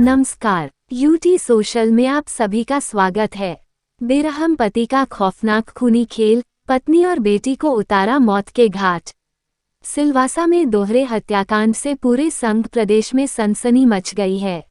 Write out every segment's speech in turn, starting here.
नमस्कार, UT social में आप सभी का स्वागत है। बेरहम पति का खौफनाक खूनी खेल, पत्नी और बेटी को उतारा मौत के घाट। सिलवासा में दोहरे हत्याकांड से पूरे संघ प्रदेश में सनसनी मच गई है।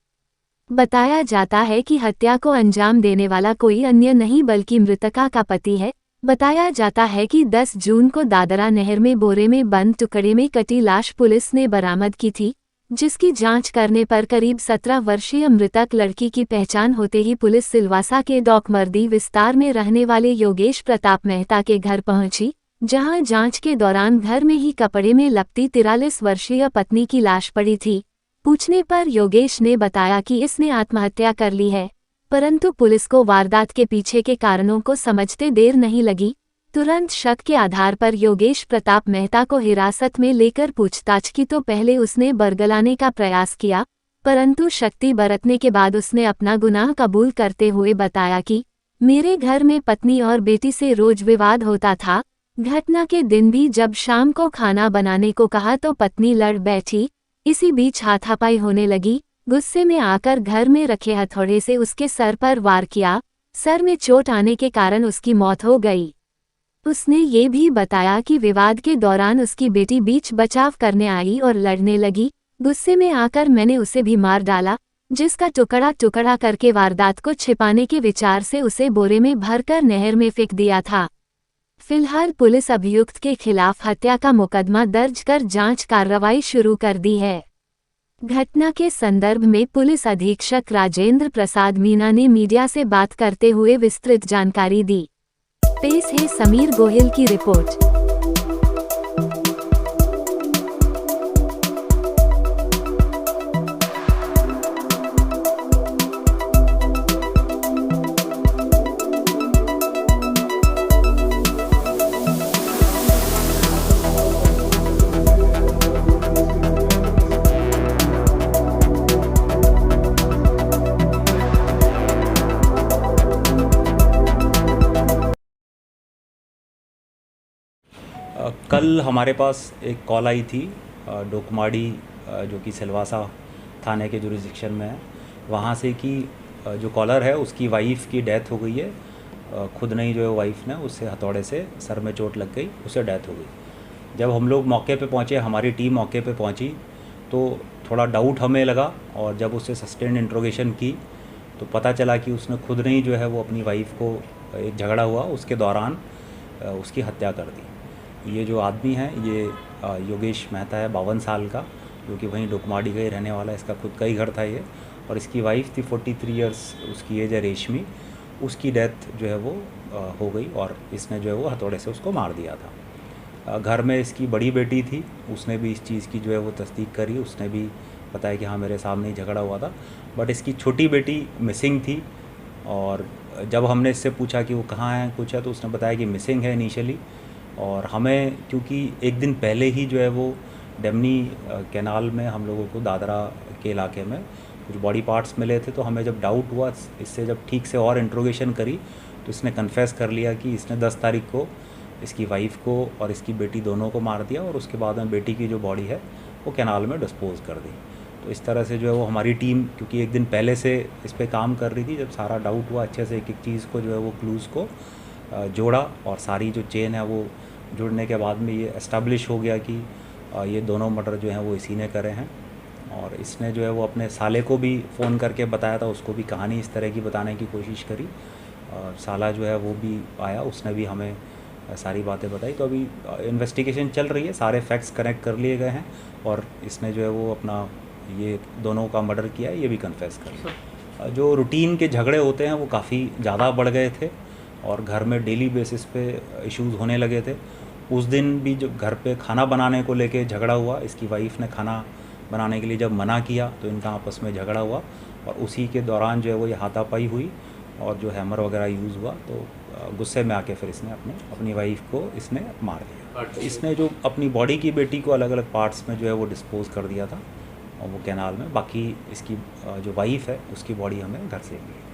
बताया जाता है कि हत्या को अंजाम देने वाला कोई अन्य नहीं बल्कि मृतका का पति है। बताया जाता है कि 10 जून को दादरा नहर में बोरे में बंद टुकड़े में कटी लाश पुलिस ने बरामद की थी, जिसकी जांच करने पर करीब 17 वर्षीय मृतक लड़की की पहचान होते ही पुलिस सिलवासा के डॉकमर्दी विस्तार में रहने वाले योगेश प्रताप मेहता के घर पहुंची, जहां जांच के दौरान घर में ही कपड़े में लपटी 43 वर्षीय पत्नी की लाश पड़ी थी। पूछने पर योगेश ने बताया कि इसने आत्महत्या कर ली है, परंतु पुलिस को वारदात के पीछे के कारणों को समझते देर नहीं लगी। तुरंत शक के आधार पर योगेश प्रताप मेहता को हिरासत में लेकर पूछताछ की तो पहले उसने बरगलाने का प्रयास किया, परंतु शक्ति बरतने के बाद उसने अपना गुनाह कबूल करते हुए बताया कि मेरे घर में पत्नी और बेटी से रोज विवाद होता था। घटना के दिन भी जब शाम को खाना बनाने को कहा तो पत्नी लड़ बैठी। इसी बीच हाथापाई होने लगी। गुस्से में आकर घर में रखे हथौड़े से उसके सर पर वार किया। सर में चोट आने के कारण उसकी मौत हो गई। उसने ये भी बताया कि विवाद के दौरान उसकी बेटी बीच बचाव करने आई और लड़ने लगी। गुस्से में आकर मैंने उसे भी मार डाला, जिसका टुकड़ा टुकड़ा करके वारदात को छिपाने के विचार से उसे बोरे में भरकर नहर में फेंक दिया था। फिलहाल पुलिस अभियुक्त के खिलाफ हत्या का मुकदमा दर्ज कर जांच कार्रवाई शुरू कर दी है। घटना के संदर्भ में पुलिस अधीक्षक राजेंद्र प्रसाद मीना ने मीडिया से बात करते हुए विस्तृत जानकारी दी। पेश है समीर गोहिल की रिपोर्ट। कल हमारे पास एक कॉल आई थी डोकमाड़ी जो कि सिलवासा थाने के जुरिस्डिक्शन में है, वहाँ से कि जो कॉलर है उसकी वाइफ की डेथ हो गई है। खुद नहीं जो है वाइफ ने उससे हथौड़े से सर में चोट लग गई, उससे डेथ हो गई। जब हम लोग मौके पे पहुँचे, हमारी टीम मौके पे पहुँची तो थोड़ा डाउट हमें लगा, और जब उससे सस्टेन्ड इंट्रोगेशन की तो पता चला कि उसने खुद नहीं जो है वो अपनी वाइफ को एक झगड़ा हुआ उसके दौरान उसकी हत्या कर दी। ये जो आदमी है ये योगेश मेहता है, 52 साल का, जो कि वहीं डोकमाड़ी का ही रहने वाला है। इसका खुद का ही घर था ये, और इसकी वाइफ थी 43 इयर्स उसकी एज है, रेशमी। उसकी डेथ जो है वो हो गई और इसने जो है वो हथौड़े से उसको मार दिया था। घर में इसकी बड़ी बेटी थी, उसने भी इस चीज़ की जो है वो तस्दीक करी। उसने भी बताया कि हाँ मेरे सामने ही झगड़ा हुआ था, बट इसकी छोटी बेटी मिसिंग थी। और जब हमने इससे पूछा कि वो कहाँ है कुछ है, तो उसने बताया कि मिसिंग है इनिशियली। और हमें क्योंकि एक दिन पहले ही जो है वो डेमनी कैनाल में हम लोगों को दादरा के इलाके में कुछ बॉडी पार्ट्स मिले थे, तो हमें जब डाउट हुआ, इससे जब ठीक से और इंट्रोगेशन करी तो इसने कन्फेस कर लिया कि इसने 10 तारीख को इसकी वाइफ को और इसकी बेटी दोनों को मार दिया, और उसके बाद में बेटी की जो बॉडी है वो कैनाल में डिस्पोज कर दी। तो इस तरह से जो है वो हमारी टीम, क्योंकि एक दिन पहले से इस पर काम कर रही थी, जब सारा डाउट हुआ अच्छे से एक एक चीज़ को जो है वो क्लूज़ को जोड़ा, और सारी जो चेन है वो जुड़ने के बाद में ये एस्टैब्लिश हो गया कि ये दोनों मर्डर जो हैं वो इसी ने करे हैं। और इसने जो है वो अपने साले को भी फ़ोन करके बताया था, उसको भी कहानी इस तरह की बताने की कोशिश करी, और साला जो है वो भी आया, उसने भी हमें सारी बातें बताई। तो अभी इन्वेस्टिगेशन चल रही है, सारे फैक्ट्स कनेक्ट कर लिए गए हैं, और इसने जो है वो अपना ये दोनों का मर्डर किया है, ये भी कन्फेस कर लिया। जो रूटीन के झगड़े होते हैं वो काफ़ी ज़्यादा बढ़ गए थे, और घर में डेली बेसिस पे इश्यूज़ होने लगे थे। उस दिन भी जब घर पे खाना बनाने को लेके झगड़ा हुआ, इसकी वाइफ ने खाना बनाने के लिए जब मना किया तो इनका आपस में झगड़ा हुआ, और उसी के दौरान जो है वो ये हाथापाई हुई और जो हैमर वगैरह यूज़ हुआ, तो गुस्से में आके फिर इसने अपनी वाइफ को इसने मार दिया। इसने जो अपनी बॉडी की बेटी को अलग अलग पार्ट्स में जो है वो डिस्पोज कर दिया था, और वो कैनाल में। बाकी इसकी जो वाइफ है उसकी बॉडी हमें घर से मिली।